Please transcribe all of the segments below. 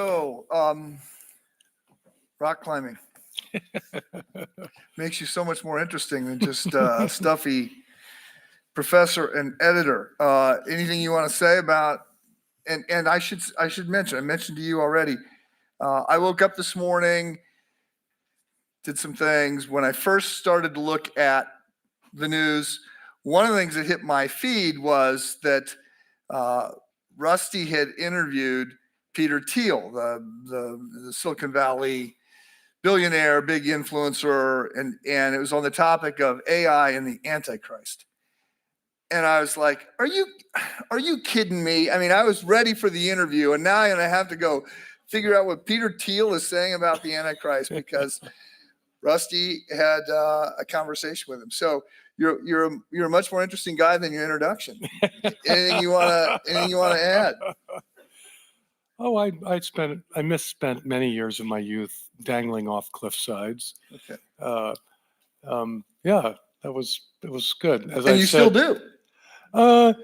So, rock climbing makes you so much more interesting than just stuffy professor and editor. Anything you want to say about? And I should mention. I mentioned to you already. I woke up this morning, did some things. When I first started to look at the news, one of the things that hit my feed was that Rusty had interviewed Peter Thiel, the Silicon Valley billionaire, big influencer, and it was on the topic of AI and the Antichrist. And I was like, are you kidding me? I mean, I was ready for the interview, and now I'm gonna have to go figure out what Peter Thiel is saying about the Antichrist because Rusty had a conversation with him. So you're a much more interesting guy than your introduction. Anything you wanna add? Oh, I misspent many years of my youth dangling off cliff sides. Okay. Yeah, it was good. As And I you said, still do. At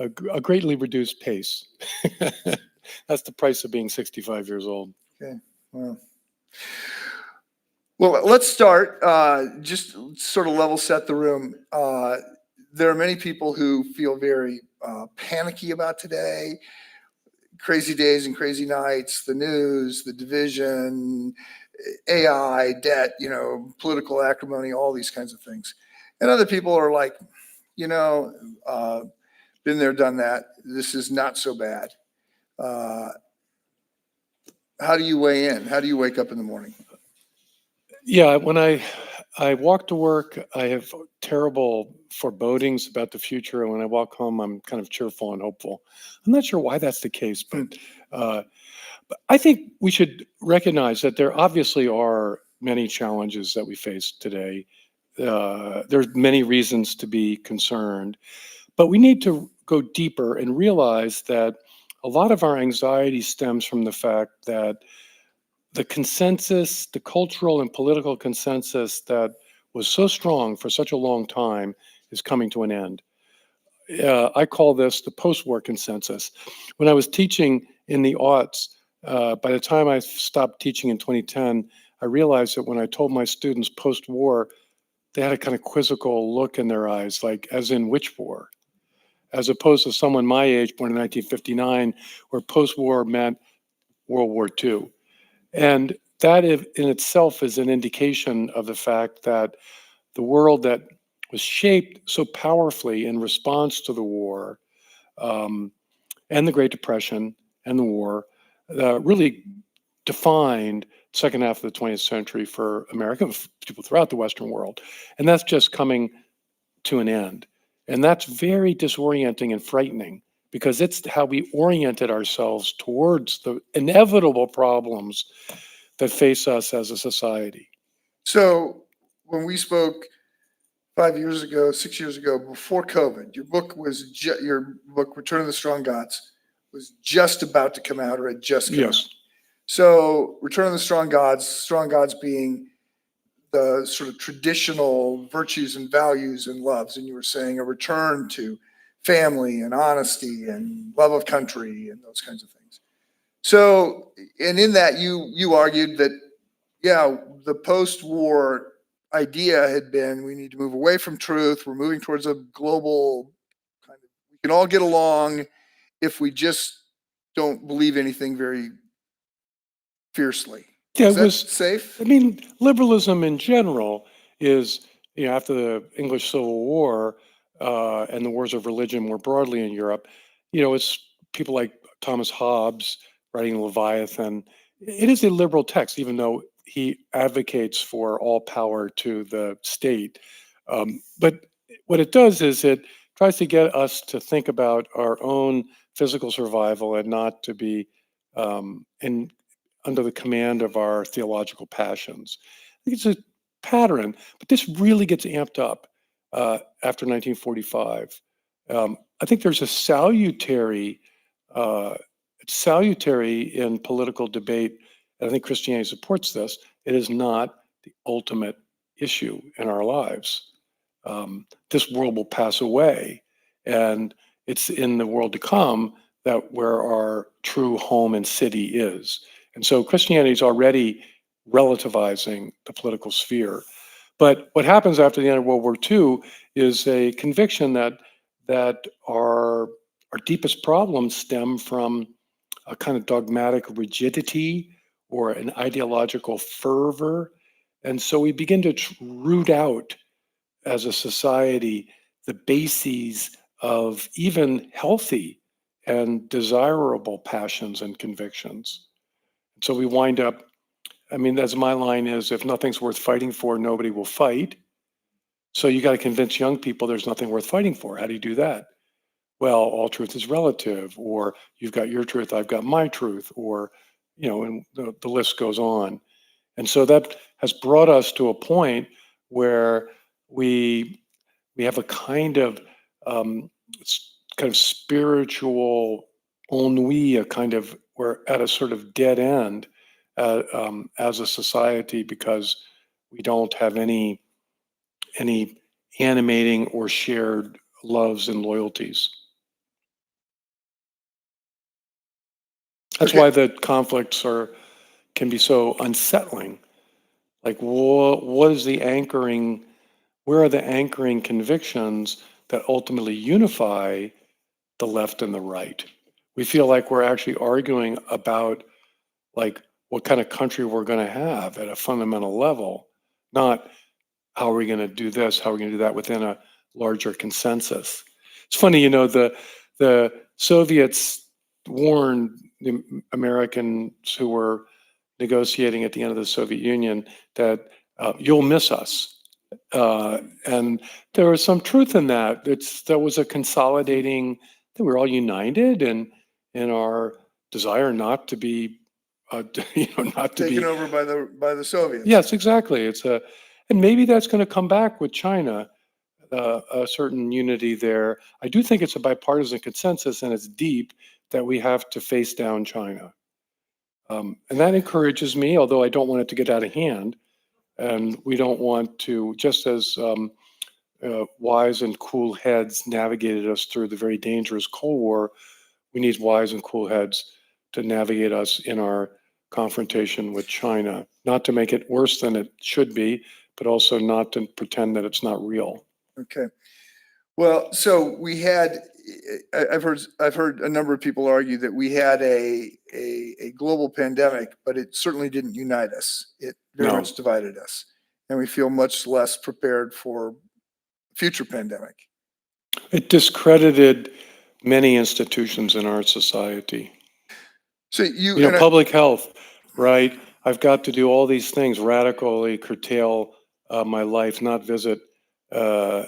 a greatly reduced pace. That's the price of being 65 years old. Okay. Well, let's start. Just sort of level set the room. There are many people who feel very panicky about today. Crazy days and crazy nights, the news, the division, AI, debt, political acrimony, all these kinds of things. And other people are like, been there, done that. This is not so bad. How do you weigh in? How do you wake up in the morning? Yeah, when I walk to work, I have terrible forebodings about the future, and when I walk home, I'm kind of cheerful and hopeful. I'm not sure why that's the case, but I think we should recognize that there obviously are many challenges that we face today. There's many reasons to be concerned, but we need to go deeper and realize that a lot of our anxiety stems from the fact that the consensus, the cultural and political consensus that was so strong for such a long time is coming to an end. I call this the post-war consensus. When I was teaching in the aughts, by the time I stopped teaching in 2010, I realized that when I told my students post-war, they had a kind of quizzical look in their eyes, like, as in which war? As opposed to someone my age, born in 1959, where post-war meant World War II. And that in itself is an indication of the fact that the world that was shaped so powerfully in response to the war and the Great Depression and the war really defined the second half of the 20th century for American people throughout the Western world. And that's just coming to an end. And that's very disorienting and frightening because it's how we oriented ourselves towards the inevitable problems that face us as a society. So when we spoke 5 years ago, 6 years ago, before COVID, your book Return of the Strong Gods was just about to come out or had just come out. So Return of the Strong Gods being the sort of traditional virtues and values and loves, and you were saying a return to family and honesty and love of country and those kinds of things. So, and in that you argued that, yeah, the post-war idea had been we need to move away from truth. We're moving towards a global kind of, we can all get along if we just don't believe anything very fiercely. Yeah, Is that safe? I mean, liberalism in general is, after the English Civil War and the wars of religion more broadly in Europe, it's people like Thomas Hobbes writing Leviathan. It is a liberal text, even though he advocates for all power to the state. But what it does is it tries to get us to think about our own physical survival and not to be under the command of our theological passions. I think it's a pattern, but this really gets amped up after 1945. I think there's a salutary in political debate, and I think Christianity supports this. It is not the ultimate issue in our lives. This world will pass away, and it's in the world to come that where our true home and city is. And so Christianity is already relativizing the political sphere. But what happens after the end of World War II is a conviction that our deepest problems stem from a kind of dogmatic rigidity or an ideological fervor. And so we begin to root out as a society the bases of even healthy and desirable passions and convictions. So we wind up, I mean, as my line is, if nothing's worth fighting for, nobody will fight. So you got to convince young people there's nothing worth fighting for. How do you do that? Well, all truth is relative, or you've got your truth, I've got my truth, or, and the list goes on. And so that has brought us to a point where we we have a um, kind of spiritual ennui, a kind of we're at a sort of dead end as a society because we don't have any animating or shared loves and loyalties. That's Okay. why the conflicts can be so unsettling. Like, what is the anchoring? Where are the anchoring convictions that ultimately unify the left and the right? We feel like we're actually arguing about like what kind of country we're going to have at a fundamental level, not how are we going to do this, how are we going to do that within a larger consensus. It's funny, the Soviets warned the Americans who were negotiating at the end of the Soviet Union that you'll miss us. And there was some truth in that. There was a consolidating, that we're all united in our desire not to be, not to Taken be. over by the Soviets. Yes, exactly. And maybe that's going to come back with China, a certain unity there. I do think it's a bipartisan consensus, and it's deep that we have to face down China. And that encourages me, although I don't want it to get out of hand. And we don't want to, just as wise and cool heads navigated us through the very dangerous Cold War, we need wise and cool heads to navigate us in our confrontation with China, not to make it worse than it should be, but also not to pretend that it's not real. Okay. Well, so we had, I've heard a number of people argue that we had a global pandemic, but it certainly didn't unite us. It very No. much divided us, and we feel much less prepared for future pandemic. It discredited many institutions in our society. So Public health, right? I've got to do all these things, radically curtail my life, not visit. Uh,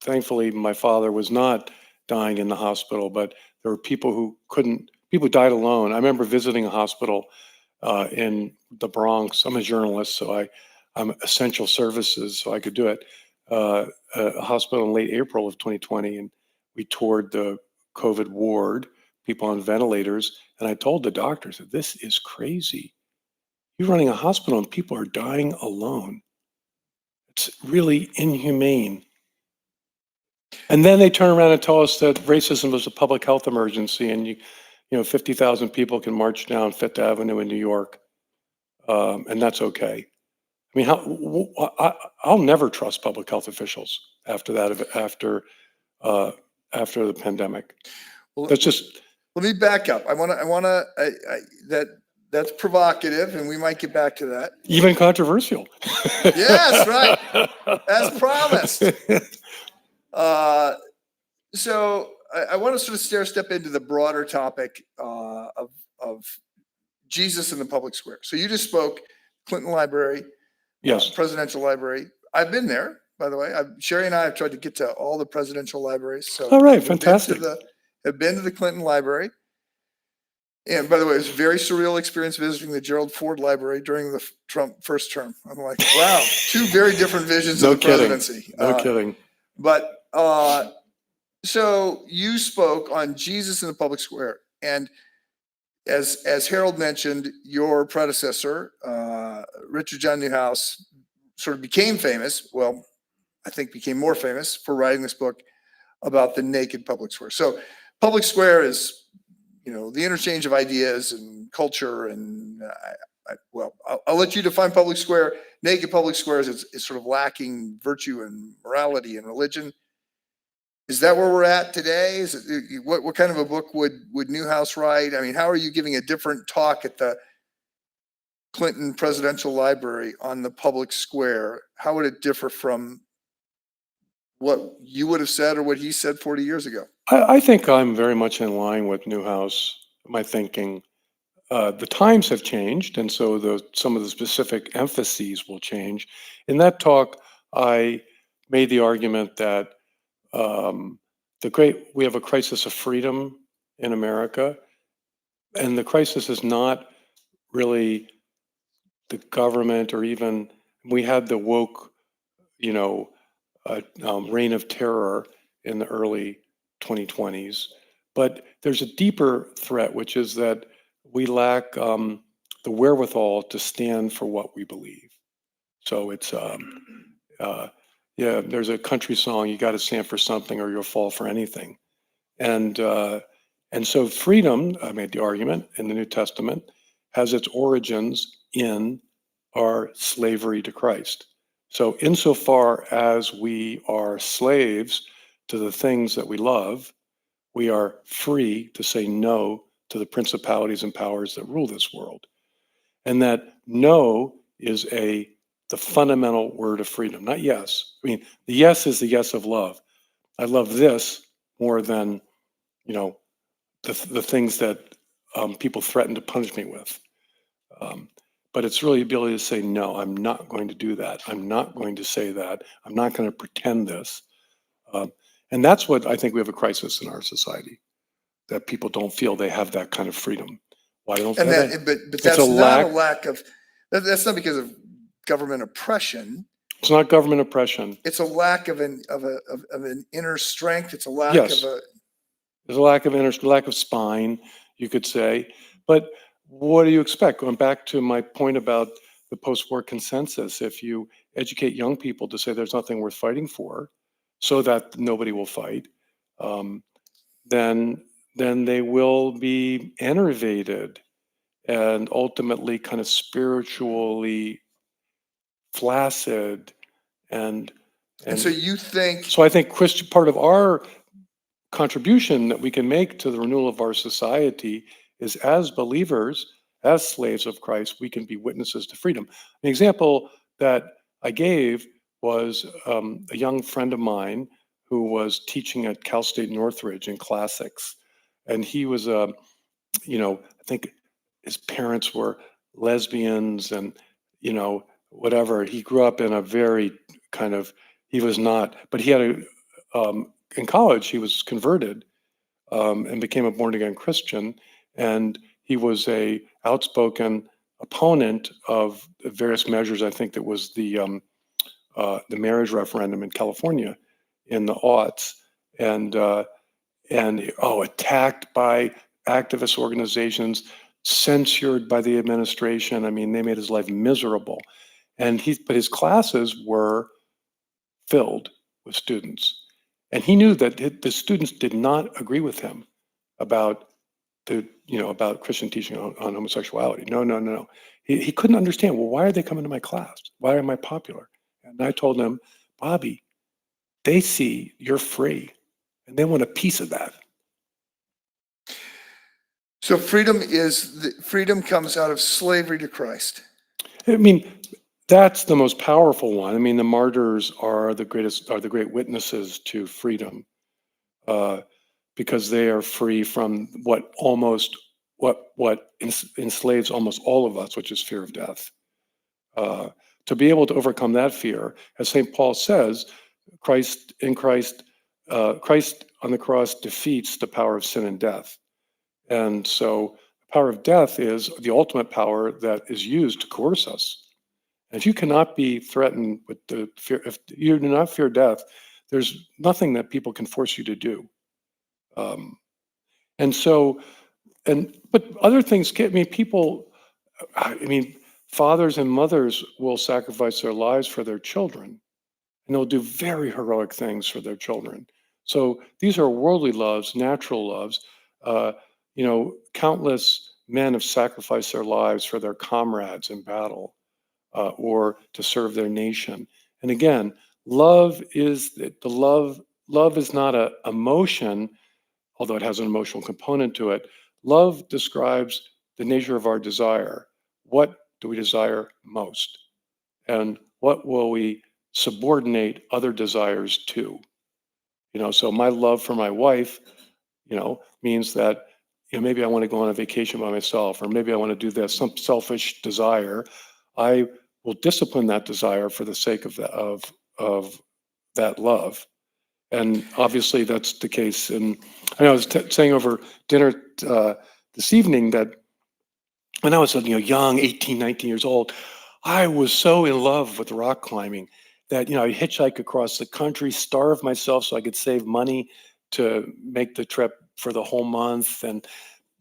thankfully, my father was not dying in the hospital, but there were people who couldn't. People died alone. I remember visiting a hospital in the Bronx. I'm a journalist, so I'm essential services, so I could do it. A hospital in late April of 2020, and we toured the COVID ward, people on ventilators, and I told the doctors that this is crazy. You're running a hospital and people are dying alone. It's really inhumane. And then they turn around and tell us that racism is a public health emergency, and 50,000 people can march down Fifth Avenue in New York, and that's okay. I mean, I'll never trust public health officials after that, after the pandemic. Well, That's just, let me back up. That's provocative, and we might get back to that. even controversial. Yes, right. As promised. So I want to sort of step into the broader topic of Jesus in the public square. So you just spoke Clinton Library, Yes. Presidential Library. I've been there, by the way. Sherry and I have tried to get to all the presidential libraries. So All right, have fantastic. Have been to the Clinton Library. And by the way, it was a very surreal experience visiting the Gerald Ford Library during the Trump first term. I'm like, wow, two very different visions No of the kidding. presidency. No kidding. But so you spoke on Jesus in the public square, and as Harold mentioned, your predecessor, Richard John Newhouse, sort of became famous. Well, I think became more famous for writing this book, about the naked public square. So public square is, the interchange of ideas and culture. And I'll let you define public square. Naked public squares is sort of lacking virtue and morality and religion. Is that where we're at today? Is it, what kind of a book would Newhouse write? I mean, how are you giving a different talk at the Clinton Presidential Library on the public square? How would it differ from what you would have said or what he said 40 years ago? I think I'm very much in line with Newhouse, my thinking. The times have changed, and so some of the specific emphases will change. In that talk, I made the argument that we have a crisis of freedom in America, and the crisis is not really the government or even we had the woke, you know, reign of terror in the early 2020s, but there's a deeper threat, which is that we lack the wherewithal to stand for what we believe. So it's yeah, there's a country song, you got to stand for something or you'll fall for anything. And so freedom, I made the argument in the New Testament, has its origins in our slavery to Christ. So insofar as we are slaves to the things that we love, we are free to say no to the principalities and powers that rule this world. And that no is the fundamental word of freedom, not yes. I mean, the yes is the yes of love. I love this more than, you know, the things that people threaten to punish me with. But it's really the ability to say, no, I'm not going to do that. I'm not going to say that. I'm not going to pretend this. And that's what I think we have a crisis in our society, that people don't feel they have that kind of freedom. Why don't And they? but It's that's a not a lack. lack of, that's not because of government oppression. It's not government oppression. It's a lack of an inner strength. It's a lack Yes. of a. There's a lack of spine, you could say. But what do you expect? Going back to my point about the post-war consensus, if you educate young people to say there's nothing worth fighting for, so that nobody will fight, then they will be enervated and ultimately kind of spiritually flaccid and And so you think, so I think Christian part of our contribution that we can make to the renewal of our society is as believers, as slaves of Christ, we can be witnesses to freedom. An example that I gave was a young friend of mine who was teaching at Cal State Northridge in classics. And he was, I think his parents were lesbians and, whatever. He grew up in a very kind of, he was not, but he had in college, he was converted and became a born again Christian. And he was a outspoken opponent of various measures. I think that was the marriage referendum in California in the aughts, and attacked by activist organizations, censured by the administration. I mean, they made his life miserable. But his classes were filled with students. And he knew that the students did not agree with him about about Christian teaching on homosexuality. No, no, no, no. He couldn't understand, well, why are they coming to my class? Why am I popular? And I told him, Bobby, they see you're free and they want a piece of that. so freedom comes out of slavery to Christ. I mean, that's the most powerful one. I mean, the martyrs are the great witnesses to freedom, because they are free from what enslaves almost all of us, which is fear of death. To be able to overcome that fear, as St. Paul says, Christ on the cross defeats the power of sin and death. And so the power of death is the ultimate power that is used to coerce us. And if you cannot be threatened with the fear, if you do not fear death, there's nothing that people can force you to do. But other things fathers and mothers will sacrifice their lives for their children, and they'll do very heroic things for their children. So these are worldly loves, natural loves. Countless men have sacrificed their lives for their comrades in battle, or to serve their nation. And again, love is the love. Love is not a emotion, although it has an emotional component to it. Love describes the nature of our desire. What do we desire most? And what will we subordinate other desires to? So my love for my wife, means that, maybe I want to go on a vacation by myself, or maybe I want to do this, some selfish desire. I will discipline that desire for the sake of of that love. And obviously that's the case. And I was saying over dinner this evening that when I was young, 18, 19 years old, I was so in love with rock climbing that I hitchhike across the country, starve myself so I could save money to make the trip for the whole month, and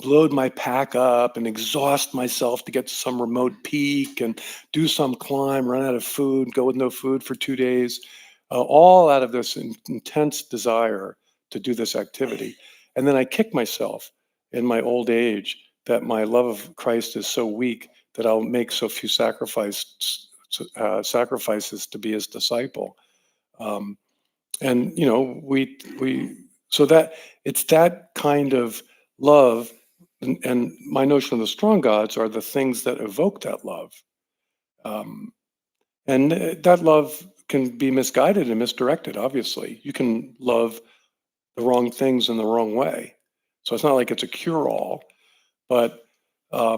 load my pack up and exhaust myself to get to some remote peak and do some climb, run out of food, go with no food for 2 days, all out of this intense desire to do this activity. And then I kick myself in my old age that my love of Christ is so weak that I'll make so few sacrifices to be his disciple. Um, and we so that it's that kind of love, and my notion of the strong gods are the things that evoke that love. Um, and that love can be misguided and misdirected. Obviously, you can love the wrong things in the wrong way. So it's not like it's a cure-all. But I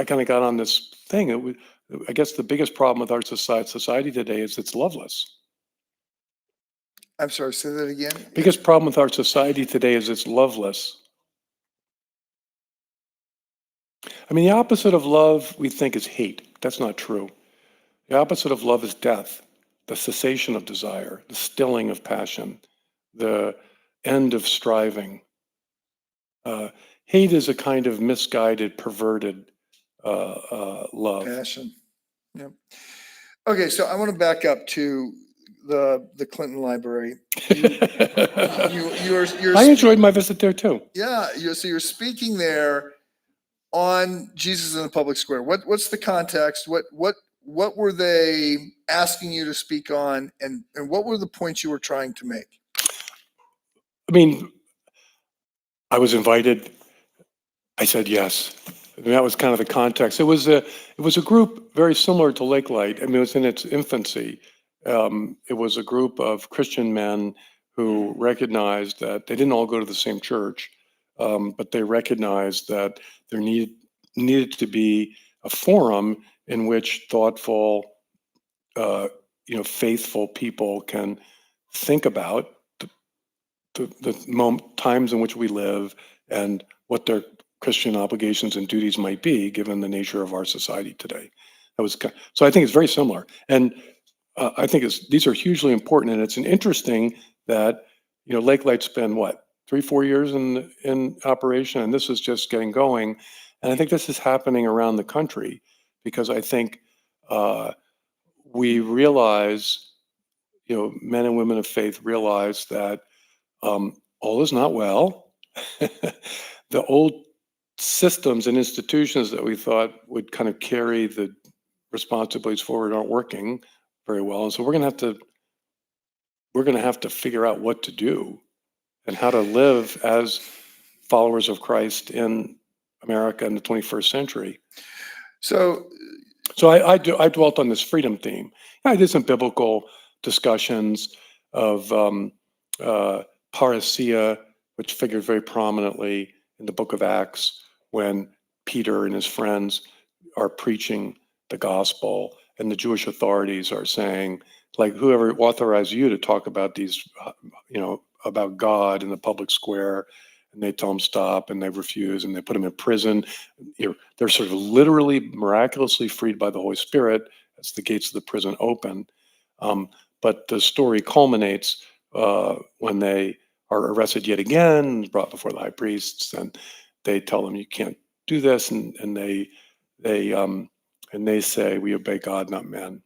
kind of got on this thing. I guess the biggest problem with our society today is it's loveless. I'm sorry, say that again. Biggest problem with our society today is it's loveless. I mean, the opposite of love we think is hate. That's not true. The opposite of love is death, the cessation of desire, the stilling of passion, the end of striving. Hate is a kind of misguided, perverted love. Passion. Yep. Okay, so I want to back up to the Clinton Library. I enjoyed my visit there too. Yeah, so you're speaking there on Jesus in the public square. What's the context? What were they asking you to speak on, and what were the points you were trying to make? I mean, I was invited. I said yes. I mean, that was kind of the context. It was a group very similar to Lake Light. I mean, it was in its infancy. It was a group of Christian men who recognized that they didn't all go to the same church, but they recognized that there needed to be a forum in which thoughtful, faithful people can think about the times in which we live and what their Christian obligations and duties might be, given the nature of our society today. So I think it's very similar, and I think these are hugely important. And it's interesting that Lake Light's been what 3-4 years in operation, and this is just getting going. And I think this is happening around the country because I think we realize, men and women of faith realize that all is not well. The old systems and institutions that we thought would kind of carry the responsibilities forward aren't working very well, and so we're going to have to figure out what to do and how to live as followers of Christ in America in the 21st century. So I dwelt on this freedom theme. I did some biblical discussions of parousia, which figured very prominently in the book of Acts when Peter and his friends are preaching the gospel, and the Jewish authorities are saying, like, whoever authorized you to talk about these, about God in the public square? And they tell them stop, and they refuse, and they put them in prison. They're sort of literally miraculously freed by the Holy Spirit as the gates of the prison open. But the story culminates when they are arrested yet again, brought before the high priests, and they tell them you can't do this, and they say we obey God, not men.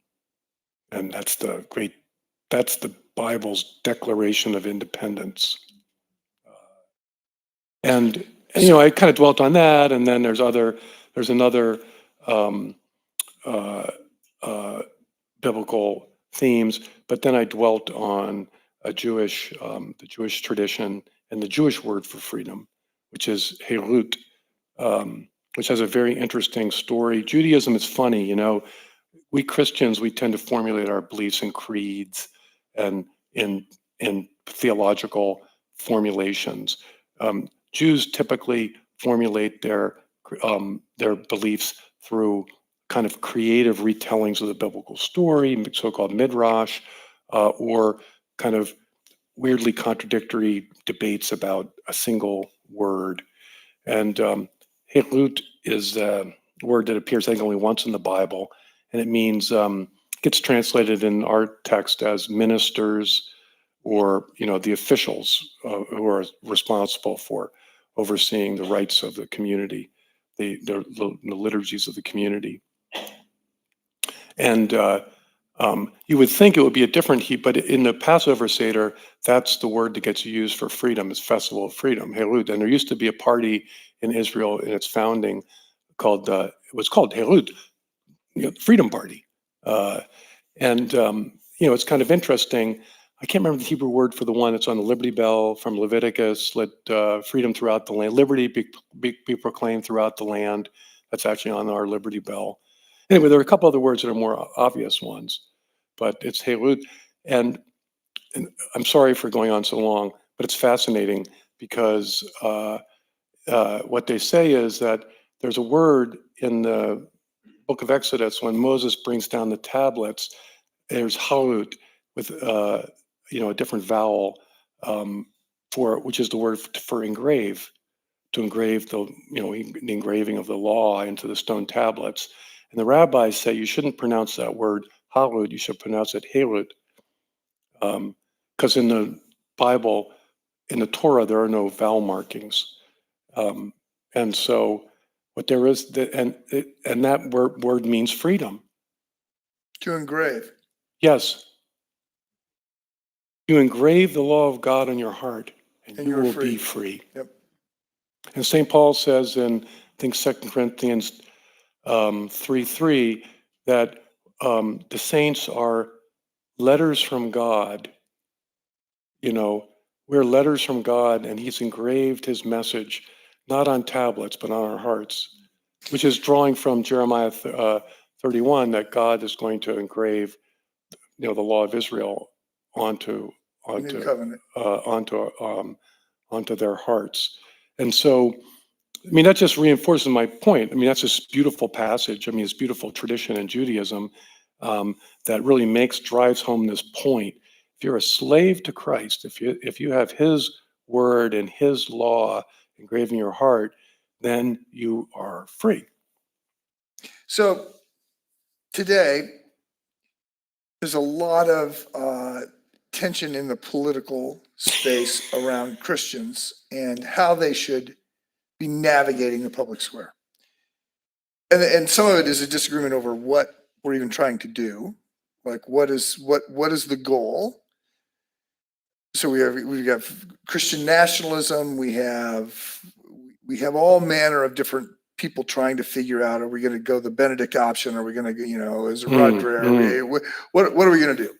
And that's the Bible's Declaration of Independence. And you know, I kind of dwelt on that, and then there's another uh, uh, biblical themes, but then I dwelt on the Jewish tradition and the Jewish word for freedom, which is herut, which has a very interesting story. Judaism is funny, you know. We Christians, we tend to formulate our beliefs in creeds and in theological formulations. Jews typically formulate their beliefs through kind of creative retellings of the biblical story, so-called midrash, or kind of weirdly contradictory debates about a single word. And herut is a word that appears, I think, only once in the Bible, and it means gets translated in our text as ministers, or you know, the officials who are responsible for overseeing the rites of the community, the liturgies of the community. And you would think it would be a different heat, but in the Passover Seder, that's the word that gets used for freedom, is Festival of Freedom, Herut. And there used to be a party in Israel in its founding called, it was called Herut, you know, Freedom Party. And you know, it's kind of interesting. I can't remember the Hebrew word for the one that's on the Liberty Bell from Leviticus. Let freedom throughout the land, liberty be proclaimed throughout the land. That's actually on our Liberty Bell. Anyway, there are a couple other words that are more obvious ones, but it's herut. And I'm sorry for going on so long, but it's fascinating because what they say is that there's a word in the book of Exodus when Moses brings down the tablets. There's harut with you know, a different vowel for, which is the word for engrave, to engrave the, you know, the engraving of the law into the stone tablets. And the rabbis say you shouldn't pronounce that word harut, you should pronounce it herut, because in the Bible, in the Torah, there are no vowel markings. And so what there is, and that word means freedom. To engrave. Yes. You engrave the law of God on your heart, and And you you're will free. be free. Yep. And St. Paul says in, I think, 2 Corinthians 3:3, that the saints are letters from God. You know, we're letters from God, and he's engraved his message, not on tablets, but on our hearts, which is drawing from Jeremiah 31, that God is going to engrave, you know, the law of Israel onto The new onto covenant. onto their hearts. And so, I mean, that just reinforces my point. I mean, that's this beautiful passage. I mean, it's beautiful tradition in Judaism that really drives home this point. If you're a slave to Christ, if you have His word and His law engraved in your heart, then you are free. So today, there's a lot of tension in the political space around Christians and how they should be navigating the public square. And some of it is a disagreement over what we're even trying to do. Like what is the goal? So we've got Christian nationalism, we have all manner of different people trying to figure out, are we going to go the Benedict option? Are we going to, you know, is it Rodri? What are we going to do?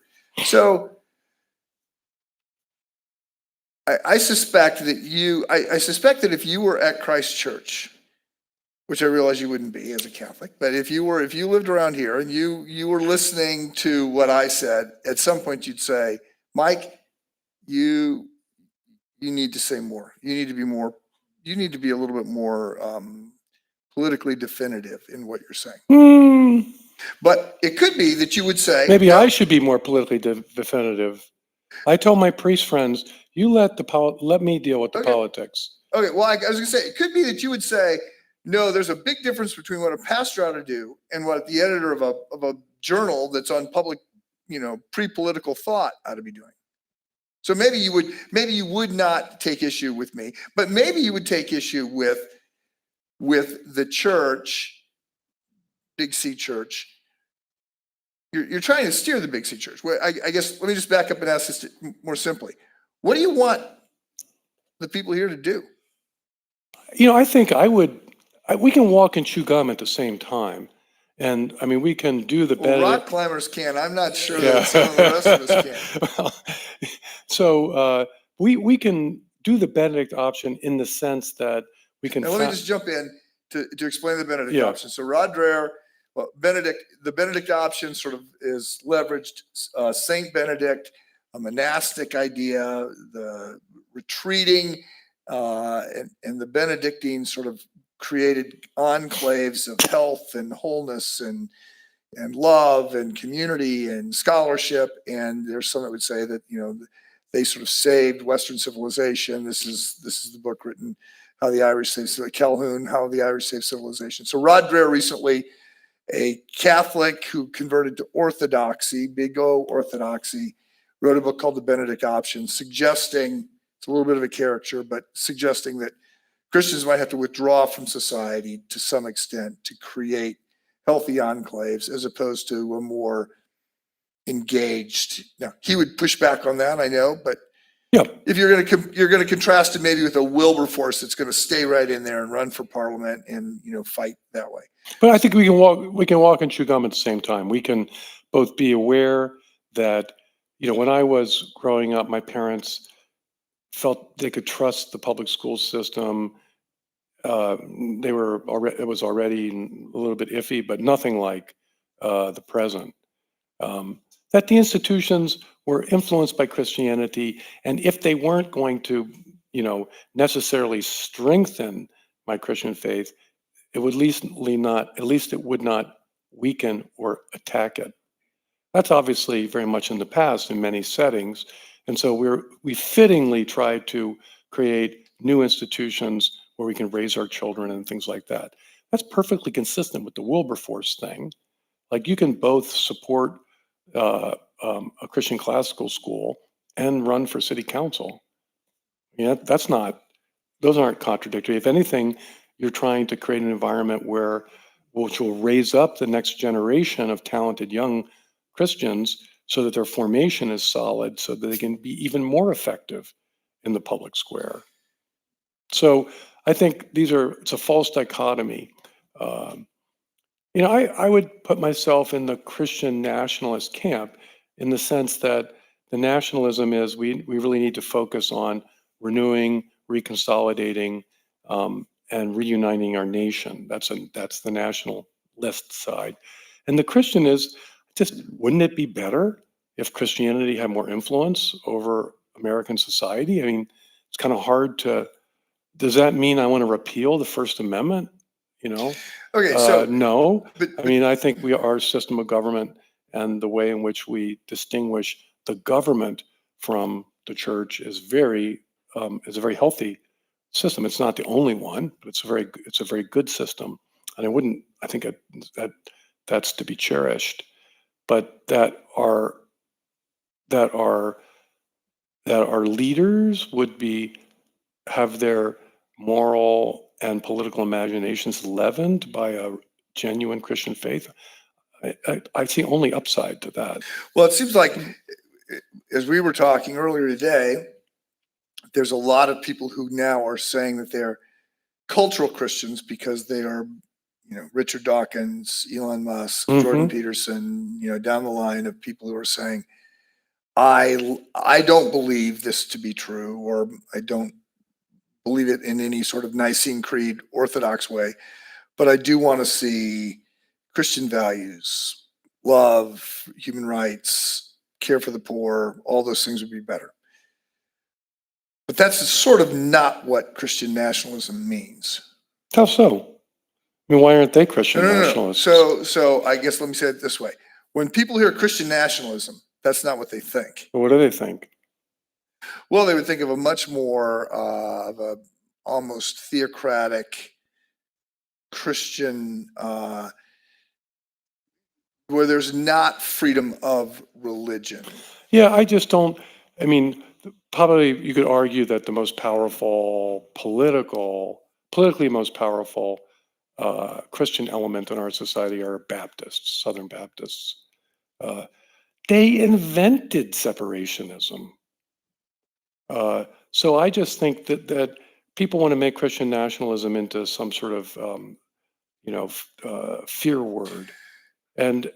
So I suspect that if you were at Christ Church, which I realize you wouldn't be as a Catholic, but if you lived around here and you were listening to what I said, at some point you'd say, Mike, you need to say more. You need to be a little bit more politically definitive in what you're saying. But it could be that you would say, maybe no, I should be more politically definitive. I told my priest friends, you let me deal with the politics. Okay, well, I was going to say, it could be that you would say, no, there's a big difference between what a pastor ought to do and what the editor of a journal that's on public, you know, pre-political thought ought to be doing. So maybe you would not take issue with me, but maybe you would take issue with the church, Big C church, you're trying to steer the big C church. Well, I guess let me just back up and ask this more simply. What do you want the people here to do? I think we can walk and chew gum at the same time. And I mean, we can do the Well, rock Benedict. climbers can. I'm not sure Yeah. that some of the rest of us can. Well, so we can do the Benedict option in the sense that we can. And let me just jump in to explain the Benedict Yeah. option. So Rod Dreher, well, the Benedict option sort of is leveraged Saint Benedict, a monastic idea, the retreating, and the Benedictine sort of created enclaves of health and wholeness and love and community and scholarship. And there's some that would say that they sort of saved Western civilization. This is the book written, How the Irish Saved Calhoun, How the Irish Saved Civilization. So Rod Dreher, recently a Catholic who converted to Orthodoxy, big O Orthodoxy, wrote a book called The Benedict Option, suggesting, it's a little bit of a caricature, but suggesting that Christians might have to withdraw from society to some extent to create healthy enclaves as opposed to a more engaged. Now, he would push back on that, I know, but Yeah. if you're going to contrast it maybe with a Wilberforce that's going to stay right in there and run for parliament and fight that way. But I think we can walk and chew gum at the same time. We can both be aware that, when I was growing up, my parents felt they could trust the public school system. It was already a little bit iffy, but nothing like the present. That the institutions were influenced by Christianity, and if they weren't going to, necessarily strengthen my Christian faith, it would at least it would not weaken or attack it. That's obviously very much in the past in many settings, and so we fittingly try to create new institutions where we can raise our children and things like that. That's perfectly consistent with the Wilberforce thing. Like, you can both support a Christian classical school and run for city council. Those aren't contradictory. If anything, you're trying to create an environment which will raise up the next generation of talented young Christians so that their formation is solid, so that they can be even more effective in the public square. So I think it's a false dichotomy. I would put myself in the Christian nationalist camp in the sense that the nationalism is we really need to focus on renewing, reconsolidating, and reuniting our nation. That's the nationalist side. And the Christian is just, wouldn't it be better if Christianity had more influence over American society? I mean, it's kind of hard to, does that mean I want to repeal the First Amendment? Okay, so No. but I mean, I think our system of government and the way in which we distinguish the government from the church is a very healthy system. It's not the only one, but it's a very good system. And I think that's to be cherished. But that our leaders would have their moral and political imaginations leavened by a genuine Christian faith. I see only upside to that. Well, it seems like, as we were talking earlier today, there's a lot of people who now are saying that they're cultural Christians because they are, Richard Dawkins, Elon Musk, Jordan Peterson, down the line of people who are saying, I don't believe this to be true, or I don't believe it in any sort of Nicene Creed Orthodox way, but I do want to see Christian values, love, human rights, care for the poor, all those things would be better. But that's sort of not what Christian nationalism means. How so? I mean, why aren't they Christian nationalists? So I guess let me say it this way. When people hear Christian nationalism, that's not what they think. What do they think? Well, they would think of a much more of a almost theocratic Christian, where there's not freedom of religion. Yeah, I just don't. I mean, probably you could argue that the most powerful politically most powerful Christian element in our society are Baptists, Southern Baptists. They invented separationism. So I just think that people want to make Christian nationalism into some sort of fear word, and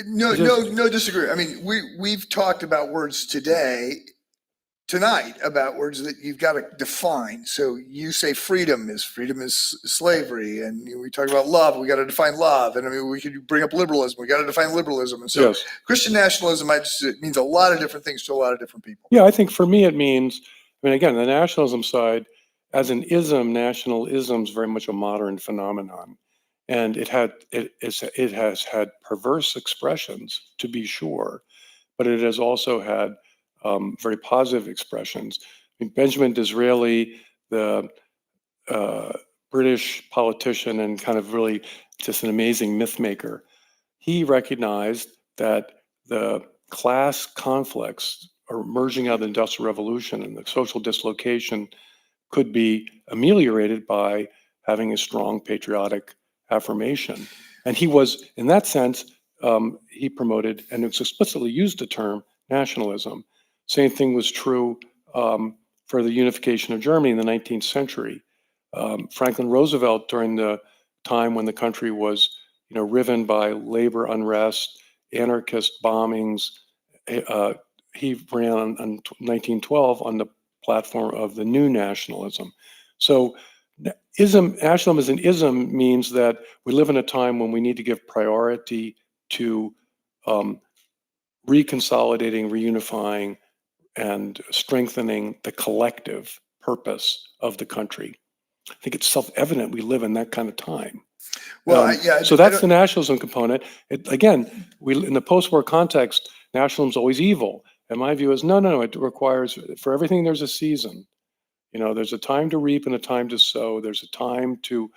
No, it just no disagree. I mean, we've talked about words tonight about words that you've got to define. So you say freedom is slavery, and we talk about love. We got to define love, and I mean we could bring up liberalism. We got to define liberalism, and so yes, Christian nationalism, it means a lot of different things to a lot of different people. yeah. I think for me it means. I mean, again, the nationalism side, as an ism, nationalism is very much a modern phenomenon, and it has had perverse expressions, to be sure, but it has also had very positive expressions. I mean, Benjamin Disraeli, the uh, British politician and kind of really just an amazing myth maker, he recognized that the class conflicts emerging out of the Industrial Revolution and the social dislocation could be ameliorated by having a strong patriotic affirmation. And he was, in that sense, he promoted and explicitly used the term nationalism. Same thing was true for the unification of Germany in the 19th century. Franklin Roosevelt, during the time when the country was, riven by labor unrest, anarchist bombings, uh, he ran on 1912 on the platform of the new nationalism. So nationalism as an ism means that we live in a time when we need to give priority to um, reconsolidating, reunifying, and strengthening the collective purpose of the country. I think it's self-evident we live in that kind of time. Well, So that's the nationalism component. Again, in the post-war context, nationalism is always evil. And my view is no. It requires, for everything, there's a season. There's a time to reap and a time to sow. There's a time to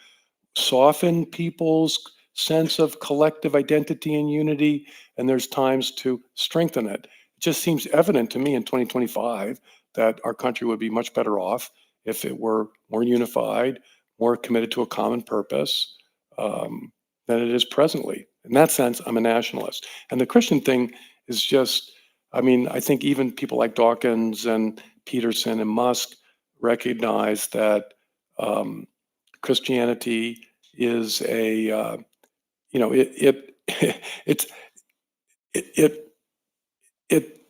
soften people's sense of collective identity and unity, and there's times to strengthen it. It just seems evident to me in 2025 that our country would be much better off if it were more unified, more committed to a common purpose than it is presently. In that sense, I'm a nationalist. And the Christian thing is just, I mean, I think even people like Dawkins and Peterson and Musk recognize that Christianity is a it's it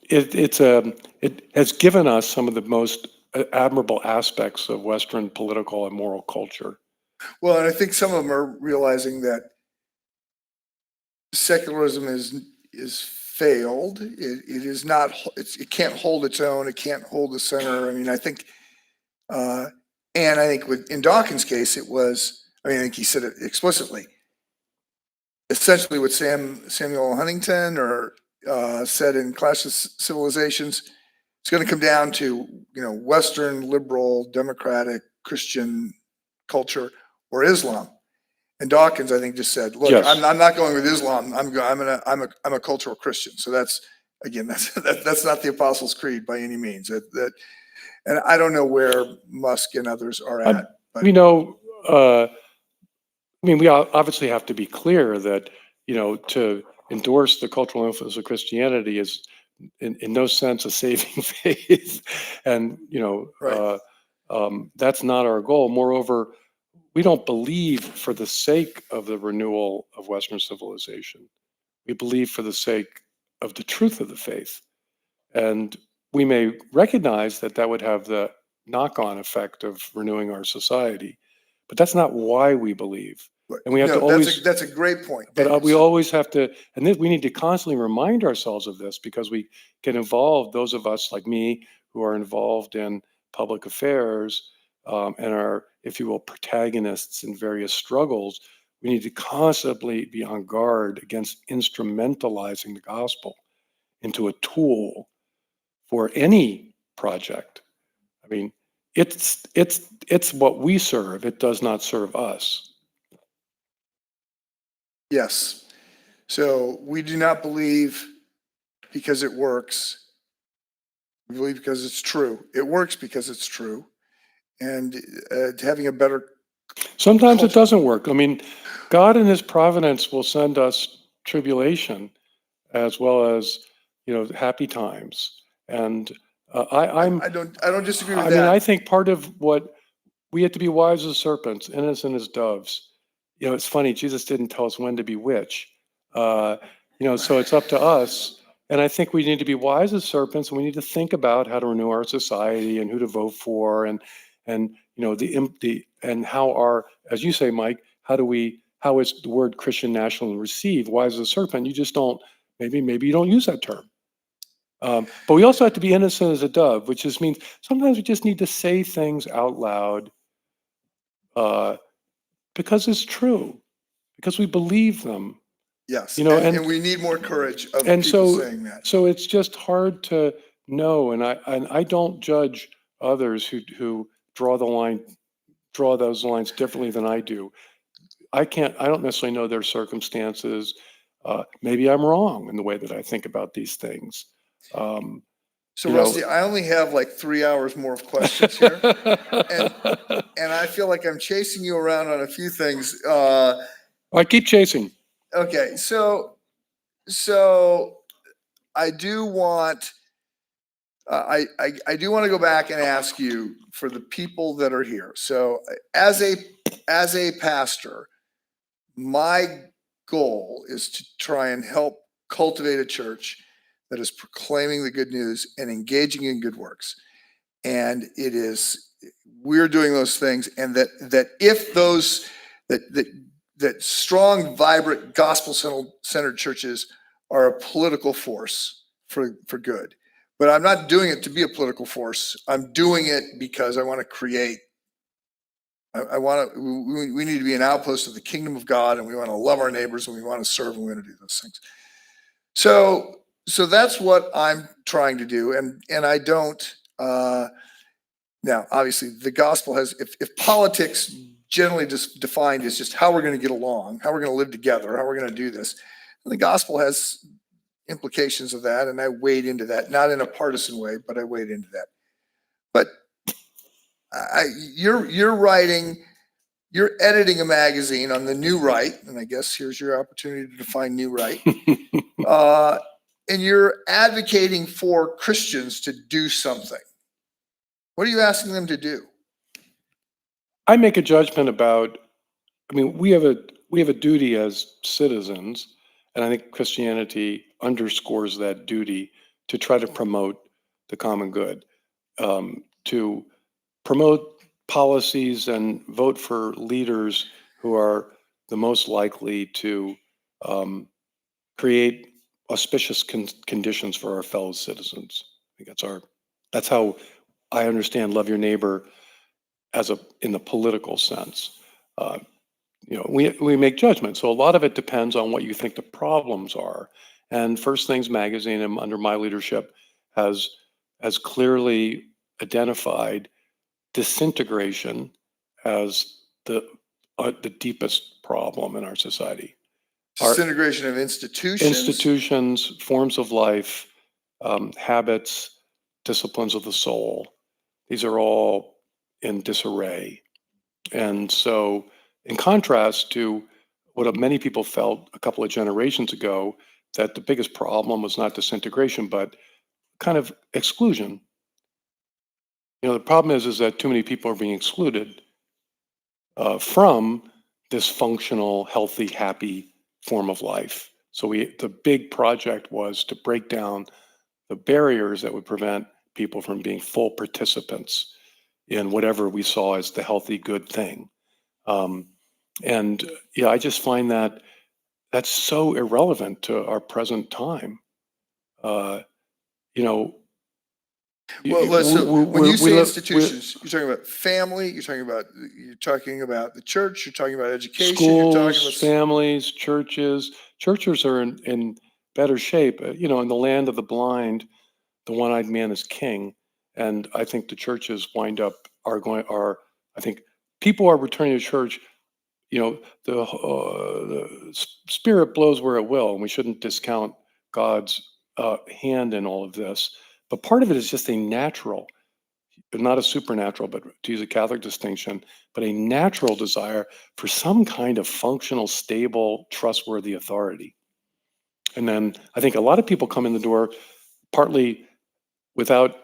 it has given us some of the most admirable aspects of Western political and moral culture. well, and I think some of them are realizing that secularism is failed. It is not. It can't hold its own. It can't hold the center. I mean, I think, and I think in Dawkins' case, it was. I mean, I think he said it explicitly. Essentially, what Samuel Huntington or said in Clash of Civilizations, it's going to come down to Western liberal democratic Christian culture or Islam. And Dawkins, I think, just said, "Look, Yes. I'm not going with Islam. I'm a cultural Christian." So that's not the Apostles' Creed by any means. And I don't know where Musk and others are at. But I mean, we obviously have to be clear that to endorse the cultural influence of Christianity is in no sense a saving faith, and right. that's not our goal. Moreover, we don't believe for the sake of the renewal of Western civilization. We believe for the sake of the truth of the faith. And we may recognize that that would have the knock-on effect of renewing our society, but that's not why we believe. And we have to always, that's a great point. but we always have to, and this, we need to constantly remind ourselves of this because we get involved, those of us like me who are involved in public affairs and are, if you will, protagonists in various struggles, we need to constantly be on guard against instrumentalizing the gospel into a tool for any project. I mean, it's what we serve. It does not serve us. Yes. So we do not believe because it works. We believe because it's true. It works because it's true. And having a better. Sometimes it doesn't work. I mean, God in his providence will send us tribulation as well as, happy times. And I'm, I don't disagree with I mean, that. I think part of what we have to be wise as serpents, innocent as doves. It's funny, Jesus didn't tell us when to be which. Uh, so it's up to us. And I think we need to be wise as serpents, and we need to think about how to renew our society and who to vote for, and and how our, as you say, Mike, how is the word Christian nationalism received? Wise as a serpent, you just don't, maybe you don't use that term. But we also have to be innocent as a dove, which just means sometimes we just need to say things out loud uh, because it's true, because we believe them, Yes, and and we need more courage of and people so saying that. so it's just hard to know, and I don't judge others who draw those lines differently than I do. I don't necessarily know their circumstances. Maybe I'm wrong in the way that I think about these things. Um, So you know, Rusty, I only have like 3 hours more of questions here, and I feel like I'm chasing you around on a few things. I keep chasing. Okay, so I do want I do want to go back and ask you for the people that are here. So as a pastor, my goal is to try and help cultivate a church that is proclaiming the good news and engaging in good works. And we're doing those things, and that if those that strong, vibrant, gospel centered churches are a political force for good. But I'm not doing it to be a political force. I'm doing it because I want to create. I want to. We need to be an outpost of the kingdom of God, and we want to love our neighbors, and we want to serve, and we want to do those things. So that's what I'm trying to do, and I don't. Now, obviously, the gospel has, if politics generally just defined as just how we're going to get along, how we're going to live together, how we're going to do this, the gospel has implications of that, and I wade into that, not in a partisan way, but I wade into that. But you're editing a magazine on the New Right, and I guess here's your opportunity to define New Right. And you're advocating for Christians to do something. What are you asking them to do? I make a judgment about. I mean, we have a duty as citizens, and I think Christianity underscores that duty to try to promote the common good, to promote policies and vote for leaders who are the most likely to create auspicious conditions for our fellow citizens. I think that's how I understand love your neighbor in the political sense. Uh, we make judgments. So a lot of it depends on what you think the problems are. And First Things Magazine, under my leadership, has clearly identified disintegration as the deepest problem in our society. Our Disintegration of institutions, forms of life, habits, disciplines of the soul. These are all in disarray. And so, in contrast to what many people felt a couple of generations ago, that the biggest problem was not disintegration, but kind of exclusion. The problem is that too many people are being excluded from this functional, healthy, happy form of life. So the big project was to break down the barriers that would prevent people from being full participants in whatever we saw as the healthy, good thing. Um, and I just find that that's so irrelevant to our present time. Uh, you know, so when you say we institutions, you're talking about family, you're talking about the church, you're talking about education, you're talking schools, about families, churches. Churches are in better shape. In the land of the blind, the one-eyed man is king, and I think the churches are. I think people are returning to church. The spirit blows where it will, and we shouldn't discount God's hand in all of this. But part of it is just a natural, not a supernatural, but to use a Catholic distinction, but a natural desire for some kind of functional, stable, trustworthy authority. And then I think a lot of people come in the door partly without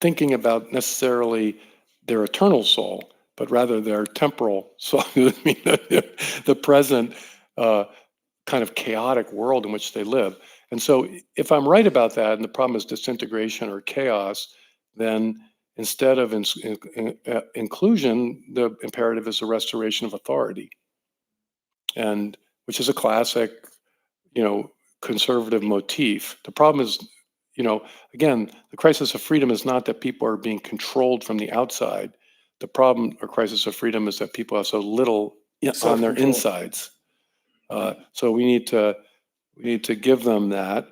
thinking about necessarily their eternal soul, but rather their temporal soul. I mean, the present kind of chaotic world in which they live. And so, if I'm right about that, and the problem is disintegration or chaos, then instead of inclusion, the imperative is the restoration of authority, and which is a classic, you know, conservative motif. The problem is, you know, again, the crisis of freedom is not that people are being controlled from the outside. The problem or crisis of freedom is that people have so little on their Self-control. insides. So we need to give them that.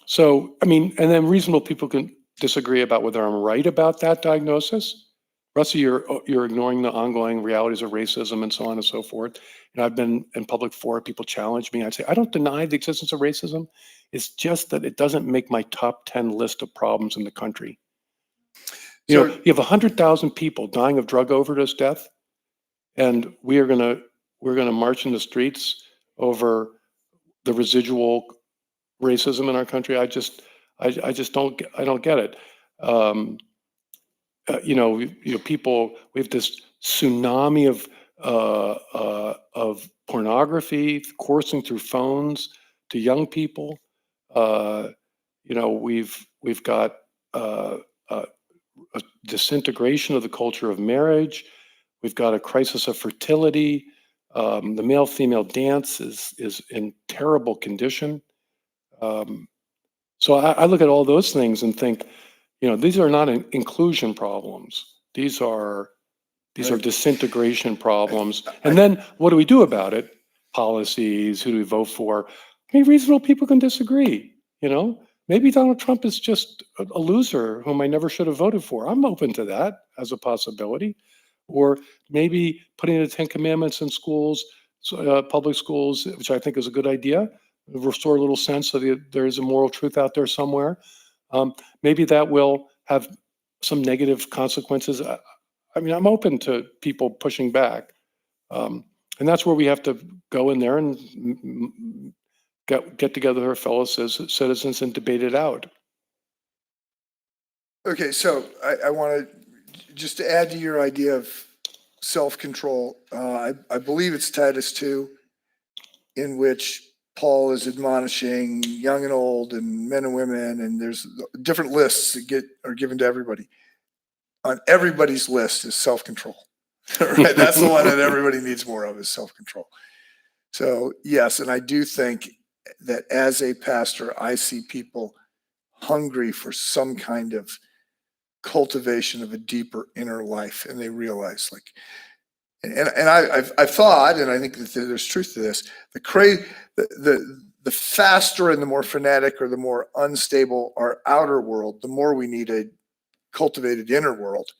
So I mean, and then reasonable people can disagree about whether I'm right about that diagnosis. Rusty, you're ignoring the ongoing realities of racism and so on and so forth. And I've been in public fora, people challenge me. I'd say, I don't deny the existence of racism. It's just that it doesn't make my top 10 list of problems in the country. You know, So you have 100,000 people dying of drug overdose death, and we're gonna march in the streets over the residual racism in our country. I just don't get it. Um, people. We have this tsunami of pornography coursing through phones to young people. Uh, we've got uh, uh, a disintegration of the culture of marriage. We've got a crisis of fertility. The male-female dance is in terrible condition. Um, so I look at all those things and think, these are not inclusion problems. These are right. disintegration problems. And I, then what do we do about it? Policies, who do we vote for? I mean, reasonable people can disagree, Maybe Donald Trump is just a loser whom I never should have voted for. I'm open to that as a possibility. Or maybe putting the Ten Commandments in schools, public schools, which I think is a good idea, restore a little sense that there is a moral truth out there somewhere. Maybe that will have some negative consequences. I mean, I'm open to people pushing back. Um, and that's where we have to go in there and get together our fellow citizens and debate it out. okay, so I want to just to add to your idea of self-control. I believe it's Titus 2, in which Paul is admonishing young and old and men and women, and there's different lists that are given to everybody. On everybody's list is self-control. Right? That's the one that everybody needs more of, is self-control. So yes, and I do think that as a pastor, I see people hungry for some kind of cultivation of a deeper inner life, and they realize, like, and I've thought, and I think that there's truth to this. The faster and the more frenetic or the more unstable our outer world, the more we need a cultivated inner world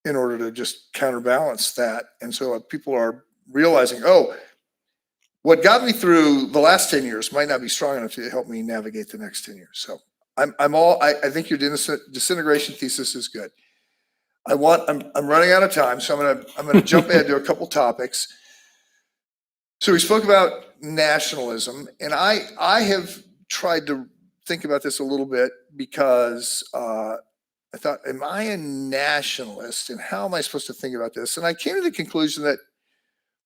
in order to just counterbalance that. And so people are realizing, oh, what got me through the last 10 years might not be strong enough to help me navigate the next 10 years. So I think your disintegration thesis is good. I'm running out of time, so I'm gonna jump ahead to a couple topics. So we spoke about nationalism, and I have tried to think about this a little bit because I thought, am I a nationalist, and how am I supposed to think about this? And I came to the conclusion that,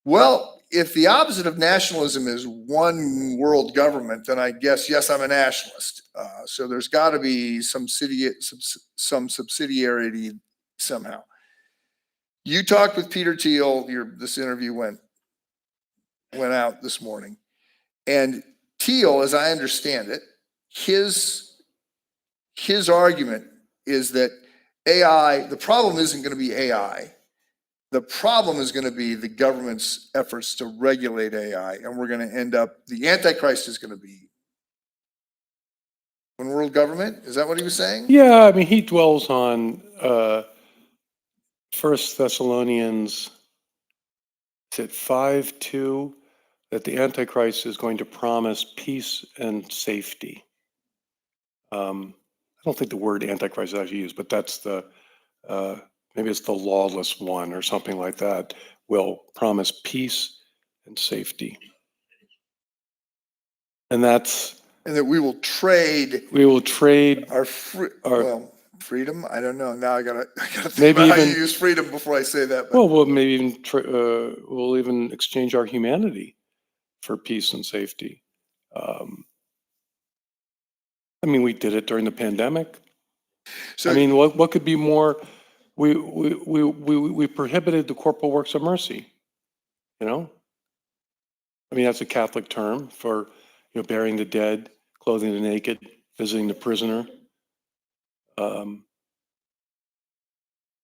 well, if the opposite of nationalism is one world government, then I guess, yes, I'm a nationalist. So there's got to be some subsidiarity somehow. You talked with Peter Thiel. This interview went out this morning, and Thiel, as I understand it, his argument is that AI. The problem isn't going to be AI. The problem is going to be the government's efforts to regulate AI, and we're going to end up. The Antichrist is going to be one world government. Is that what he was saying? Yeah, I mean, he dwells on First Thessalonians, is it 5:2, that the Antichrist is going to promise peace and safety. I don't think the word Antichrist is actually used, but that's maybe it's the lawless one or something like that, will promise peace and safety. And that's, And that we will trade we will trade our our, freedom. I don't know. Now I gotta think maybe about how you even, use freedom before I say that. But well, maybe even, we'll even exchange our humanity for peace and safety. Um, I mean, we did it during the pandemic. so I mean, what could be more? We prohibited the corporal works of mercy. You know, I mean, that's a Catholic term for, burying the dead, clothing the naked, visiting the prisoner. Um,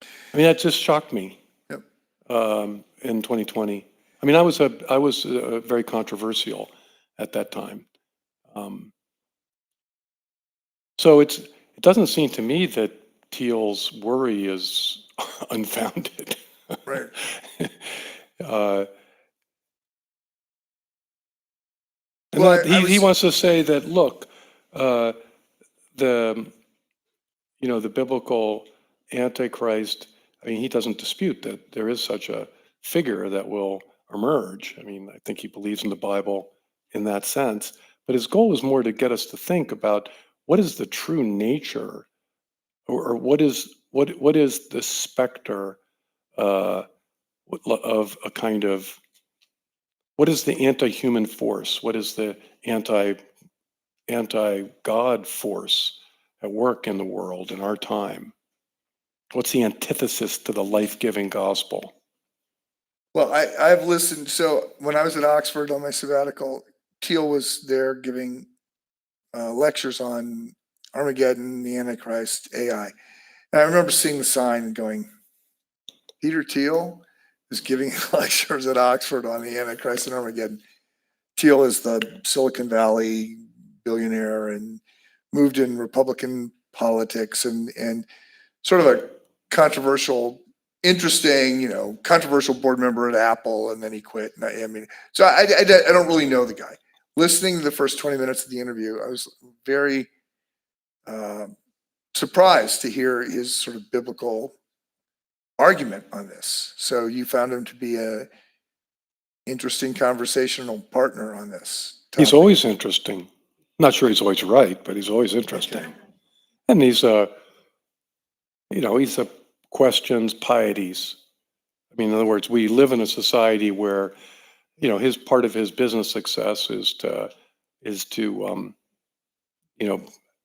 I mean, that just shocked me yep. in 2020. I mean, I was very controversial at that time. Um, so it doesn't seem to me that Thiel's worry is unfounded. Right. uh, and Well, that I he was wants to say that, look, uh, the the biblical Antichrist. I mean, he doesn't dispute that there is such a figure that will emerge. I mean, I think he believes in the Bible in that sense. But his goal is more to get us to think about what is the true nature, or what is the specter uh, of a kind of, what is the anti-human force? What is the anti-God force at work in the world in our time? What's the antithesis to the life-giving gospel? well. I've listened. So when I was at Oxford on my sabbatical, Teal was there giving lectures on Armageddon, the Antichrist, AI. And I remember seeing the sign and going, Peter Thiel is giving lectures at Oxford on the Antichrist and Armageddon. Thiel is the Silicon Valley billionaire and moved in Republican politics and sort of a controversial, interesting, controversial board member at Apple, and then he quit. And I mean, so I don't really know the guy. Listening to the first 20 minutes of the interview, I was very uh, surprised to hear his sort of biblical argument on this. So you found him to be a interesting conversational partner on this He's topic. always interesting. Not sure he's always right, but he's always interesting. Okay. And he's a questions pieties. I mean, in other words, we live in a society where, his part of his business success is to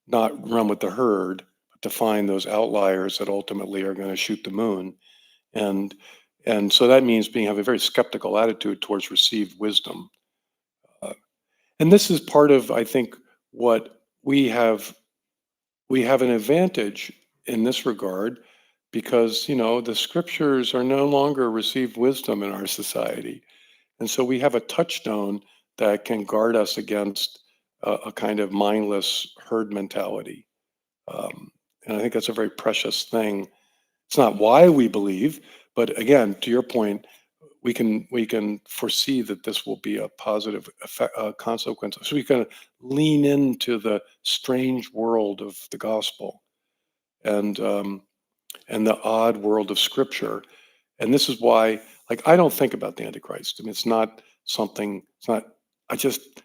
not run with the herd, but to find those outliers that ultimately are going to shoot the moon. And and so that means have a very skeptical attitude towards received wisdom. Uh, and this is part of, I think, what we have. We have an advantage in this regard because, the scriptures are no longer received wisdom in our society. And so we have a touchstone that can guard us against a kind of mindless herd mentality. And I think that's a very precious thing. It's not why we believe, but again, to your point, we can foresee that this will be a positive effect, consequence. So we can lean into the strange world of the gospel and the odd world of Scripture. And this is why, like, I don't think about the Antichrist. I mean, it's not something. It's not. I just,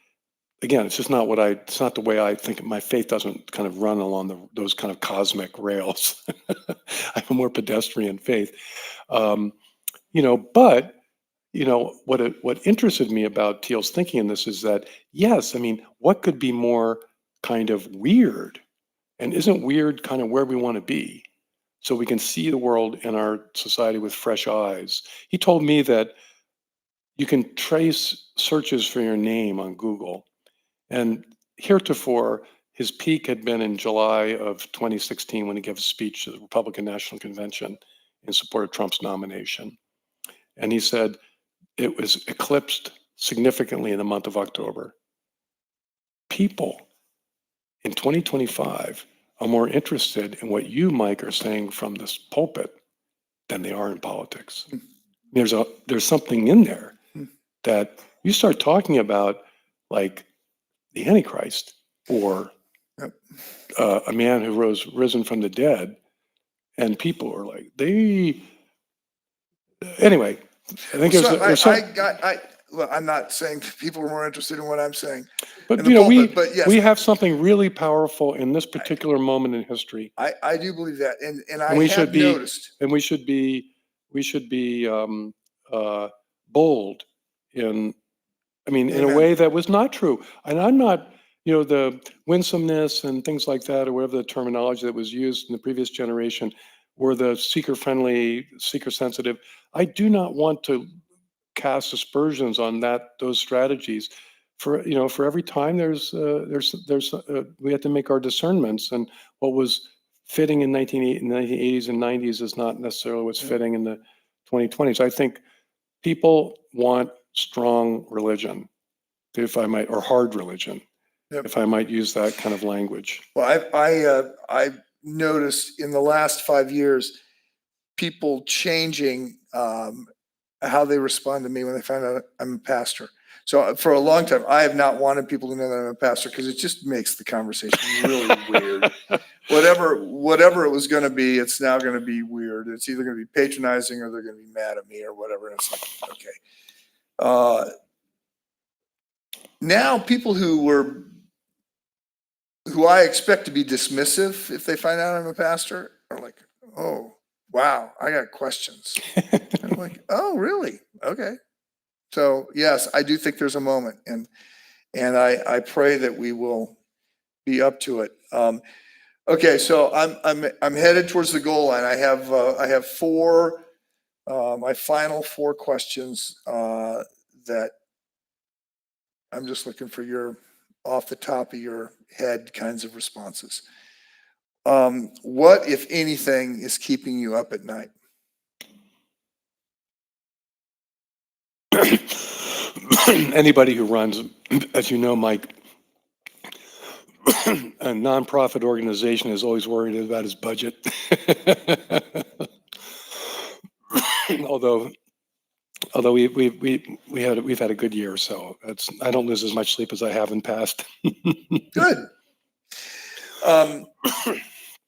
again, it's just not what I. It's not the way I think. My faith doesn't kind of run along those kind of cosmic rails. I have a more pedestrian faith. Um, but what interested me about Thiel's thinking in this is that, yes, I mean, what could be more kind of weird, and isn't weird kind of where we want to be, so we can see the world in our society with fresh eyes. He told me that you can trace searches for your name on Google, and heretofore his peak had been in July of 2016 when he gave a speech to the Republican National Convention in support of Trump's nomination. And he said it was eclipsed significantly in the month of October. People in 2025 are more interested in what you, Mike, are saying from this pulpit than they are in politics. There's something in there that you start talking about, like the Antichrist or Yep. a man who risen from the dead, and people are like, anyway. I think Well, so there's some. look, I'm not saying people are more interested in what I'm saying But in the pulpit, but yes, we have something really powerful in this particular moment in history, I do believe that, and I and we have should be noticed. and we should be bold in, I mean, in a Amen. way that was not true. And I'm not, the winsomeness and things like that, or whatever the terminology that was used in the previous generation, or the seeker-friendly, seeker-sensitive. I do not want to cast aspersions on those strategies. For every time we have to make our discernments, and what was fitting in 1980s and 90s is not necessarily what's Yeah. fitting in the 2020s. I think people want strong religion, if I might, or hard religion, Yep. if I might use that kind of language. Well, I've noticed in the last 5 years people changing how they respond to me when they find out I'm a pastor. So for a long time, I have not wanted people to know that I'm a pastor because it just makes the conversation really weird. Whatever it was going to be, it's now going to be weird. It's either going to be patronizing or they're going to be mad at me or whatever. And it's like, okay. Now people who I expect to be dismissive if they find out I'm a pastor are like, oh, wow, I got questions. And I'm like, oh, really? Okay. So yes, I do think there's a moment, and I pray that we will be up to it. Okay, so I'm headed towards the goal line. I have four, my final four questions that I'm just looking for your off the top of your head kinds of responses. What, if anything, is keeping you up at night? Anybody who runs, as you know, Mike, a nonprofit organization is always worried about his budget. although we've had a good year, so I don't lose as much sleep as I have in past. Good.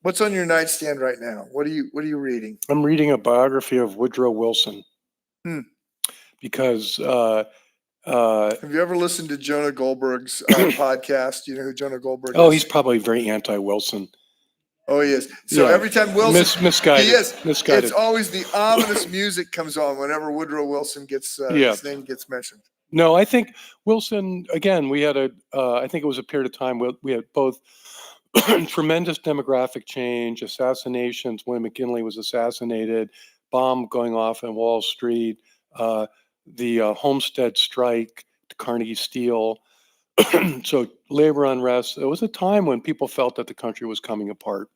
What's on your nightstand right now? What are you reading? I'm reading a biography of Woodrow Wilson. Because have you ever listened to Jonah Goldberg's podcast? Do you know who Jonah Goldberg is? Oh, he's probably very anti-Wilson. Oh, he is. So every time Wilson, misguided, he is. misguided. It's always the ominous music comes on whenever Woodrow Wilson gets his name gets mentioned. No, I think Wilson. Again, we had I think it was a period of time where we had both tremendous demographic change, assassinations. William McKinley was assassinated, bomb going off in Wall Street, the Homestead strike, Carnegie Steel. So labor unrest. It was a time when people felt that the country was coming apart,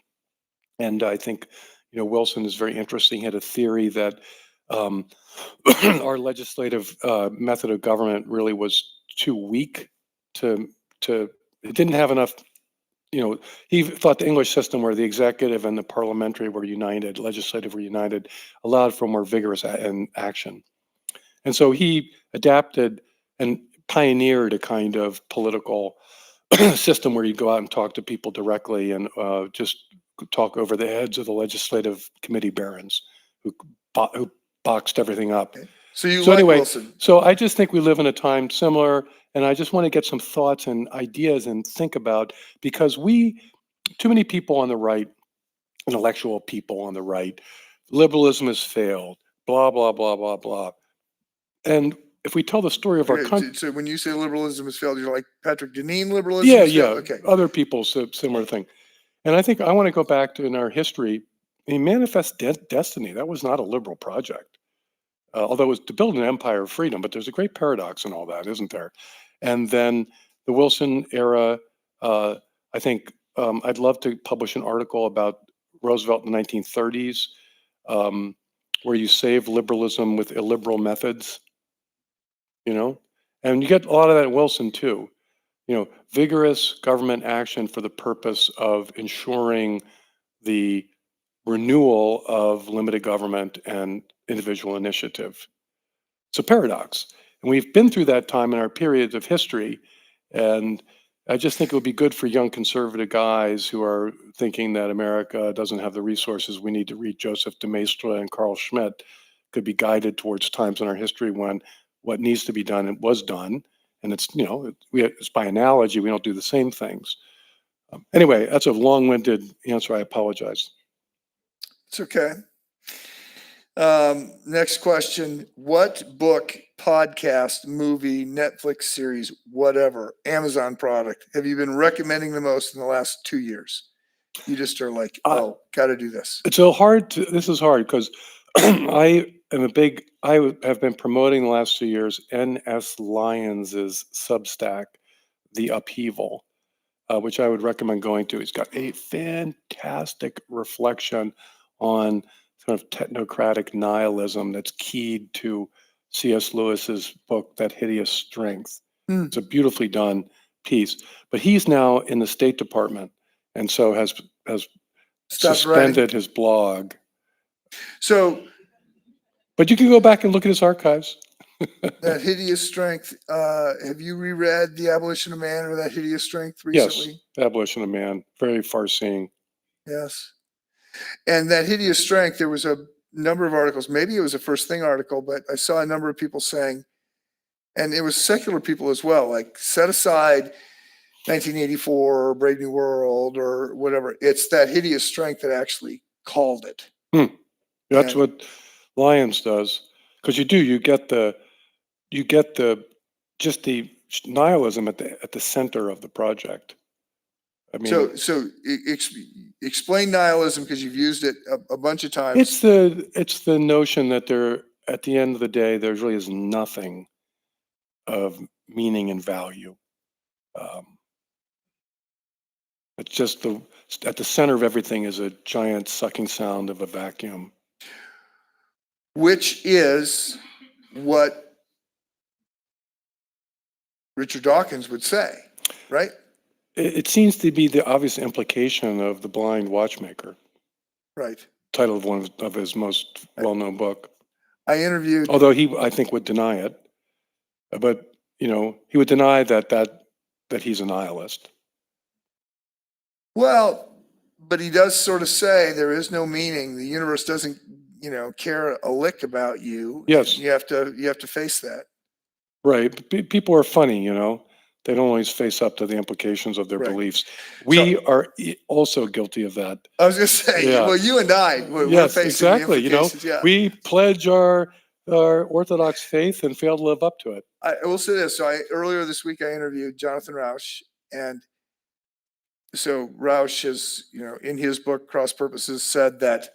and I think Wilson is very interesting. He had a theory that our legislative method of government really was too weak to it didn't have enough. He thought the English system, where the executive and the parliamentary were united, legislative were united, allowed for more vigorous action. And so he adapted and pioneered a kind of political system where you go out and talk to people directly and just talk over the heads of the legislative committee barons who boxed everything up. Okay. So anyway, Wilson. So I just think we live in a time similar, and I just want to get some thoughts and ideas and think about, because too many people on the right, intellectual people on the right, liberalism has failed, blah, blah, blah, blah, blah. And if we tell the story of our country. So when you say liberalism has failed, you're like Patrick Deneen liberalism? Yeah. Okay. Other people, similar thing. And I think I want to go back to in our history, Manifest Destiny, that was not a liberal project. Although it was to build an empire of freedom, but there's a great paradox in all that, isn't there? And then the Wilson era, I think I'd love to publish an article about Roosevelt in the 1930s, where you save liberalism with illiberal methods, and you get a lot of that in Wilson too. Vigorous government action for the purpose of ensuring the renewal of limited government and individual initiative. It's a paradox. And we've been through that time in our periods of history. And I just think it would be good for young conservative guys who are thinking that America doesn't have the resources we need to read Joseph de Maistre and Carl Schmitt, could be guided towards times in our history when what needs to be done and was done. And it's, it's by analogy, we don't do the same things. Anyway, that's a long-winded answer. I apologize. It's okay. Next question. What book, podcast, movie, Netflix series, whatever, Amazon product have you been recommending the most in the last 2 years? You just are like, oh, got to do this. It's this is hard because I have been promoting the last 2 years N.S. Lyons's Substack, The Upheaval, which I would recommend going to. He's got a fantastic reflection on sort of technocratic nihilism that's keyed to C.S. Lewis's book, That Hideous Strength. It's a beautifully done piece. But he's now in the State Department, and so has suspended his blog. So, but you can go back and look at his archives. That Hideous Strength. Have you reread The Abolition of Man or That Hideous Strength recently? Yes, Abolition of Man. Very far-seeing. Yes. And That Hideous Strength, there was a number of articles. Maybe it was a First Thing article, but I saw a number of people saying, and it was secular people as well, like set aside 1984 or Brave New World or whatever. It's That Hideous Strength that actually called it. That's what Lyons does, because you get the just the nihilism at the center of the project. I mean, so explain nihilism, because you've used it a bunch of times. It's the notion that at the end of the day there really is nothing of meaning and value. It's just at the center of everything is a giant sucking sound of a vacuum. Which is what Richard Dawkins would say, right? It seems to be the obvious implication of The Blind Watchmaker. Right. Title of one of his most well-known book. I interviewed. Although he, I think, would deny it, but he would deny that he's a nihilist. Well, but he does sort of say there is no meaning. The universe doesn't, care a lick about you. Yes. You have to face that. Right. People are funny, They don't always face up to the implications of their beliefs. We are also guilty of that. I was going to say, well, you and I, we're facing exactly. the implications. We pledge our Orthodox faith and fail to live up to it. I will say this. So earlier this week, I interviewed Jonathan Rauch, and so Rauch has, in his book Cross Purposes, said that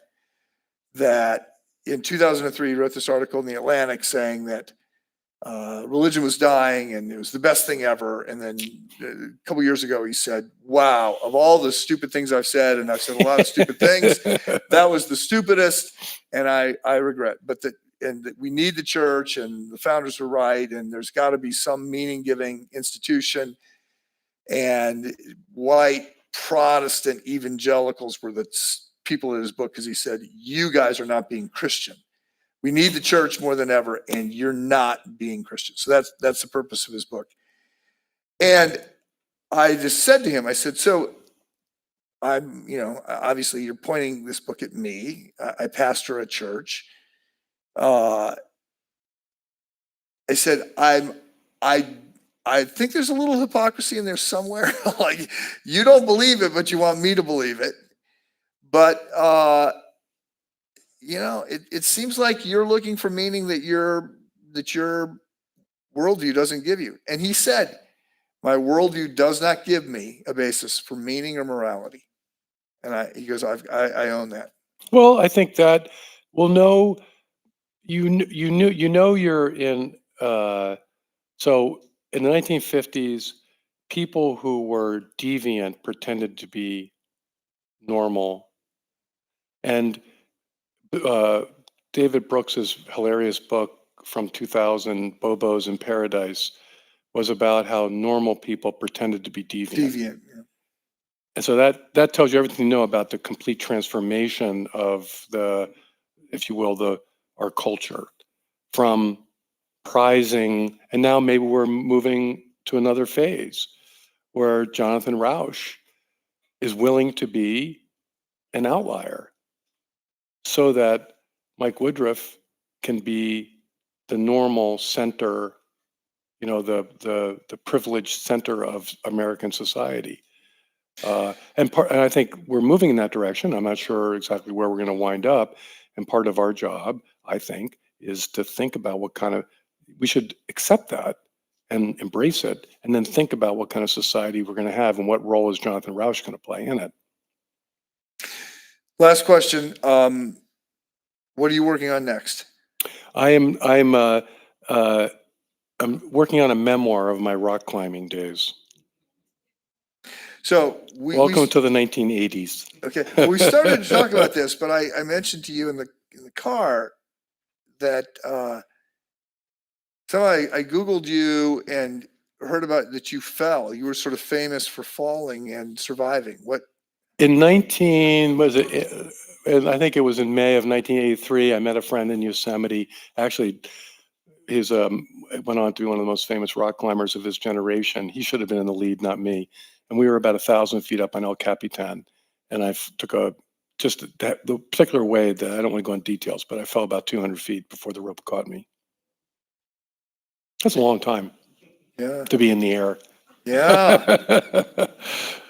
in 2003 he wrote this article in the Atlantic saying that religion was dying and it was the best thing ever. And then a couple years ago he said, wow, of all the stupid things I've said, and I've said a lot of stupid things, that was the stupidest, and I regret. But that we need the church, and the founders were right, and there's got to be some meaning-giving institution. And white Protestant evangelicals were the people in his book, because he said, you guys are not being Christian. We need the church more than ever, and you're not being Christian. So that's the purpose of his book. And I just said to him, I said, so I'm, obviously you're pointing this book at me. I pastor a church. I said, I think there's a little hypocrisy in there somewhere. Like, you don't believe it, but you want me to believe it. But it seems like you're looking for meaning that your worldview doesn't give you. And he said, my worldview does not give me a basis for meaning or morality. And he goes, I own that. Well, I think that you're in. So in the 1950s, people who were deviant pretended to be normal, and David Brooks's hilarious book from 2000, Bobos in Paradise, was about how normal people pretended to be deviant. Yeah. And so that tells you everything you know about the complete transformation of if you will, our culture from prizing, and now maybe we're moving to another phase where Jonathan Rauch is willing to be an outlier so that Mike Woodruff can be the normal center, the privileged center of American society. And I think we're moving in that direction. I'm not sure exactly where we're going to wind up. And part of our job, I think, is to think about we should accept that and embrace it, and then think about what kind of society we're going to have and what role is Jonathan Rauch going to play in it. Last question. What are you working on next? I'm working on a memoir of my rock climbing days. So Welcome to the 1980s. Okay. Well, we started to talk about this, but I mentioned to you in the car that so I Googled you and heard about that you fell. You were sort of famous for falling and surviving. What? In I think it was in May of 1983, I met a friend in Yosemite. Actually, he's went on to be one of the most famous rock climbers of his generation. He should have been in the lead, not me. And we were about 1,000 feet up on El Capitan. And I took the particular way that I don't want to go into details, but I fell about 200 feet before the rope caught me. That's a long time to be in the air. Yeah.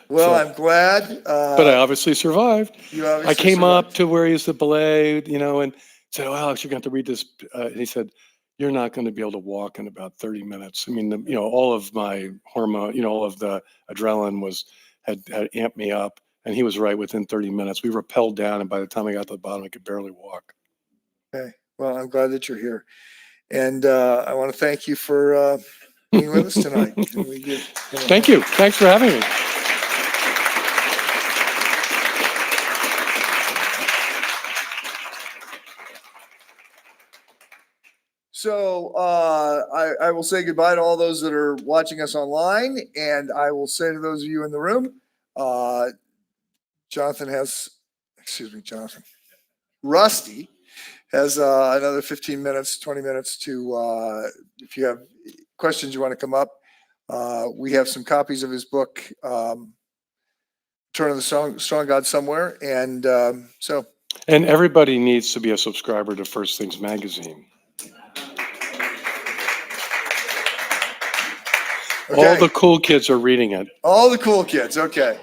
Well, I'm glad. But I obviously survived. You obviously I came survived. up to where he used to belay, and said, "Oh, Alex, you're going to have to read this." And he said, "You're not going to be able to walk in about 30 minutes." I mean, all of my hormone, all of the adrenaline had amped me up, and he was right within 30 minutes. We rappelled down, and by the time I got to the bottom, I could barely walk. Okay. Well, I'm glad that you're here, and I want to thank you for being with us tonight. Thank you. Thanks for having me. So I will say goodbye to all those that are watching us online, and I will say to those of you in the room, Rusty has another 15 minutes, 20 minutes to, if you have questions you want to come up. We have some copies of his book, Turn of the Strong God Somewhere. And And everybody needs to be a subscriber to First Things Magazine. Okay. All the cool kids are reading it. All the cool kids. Okay.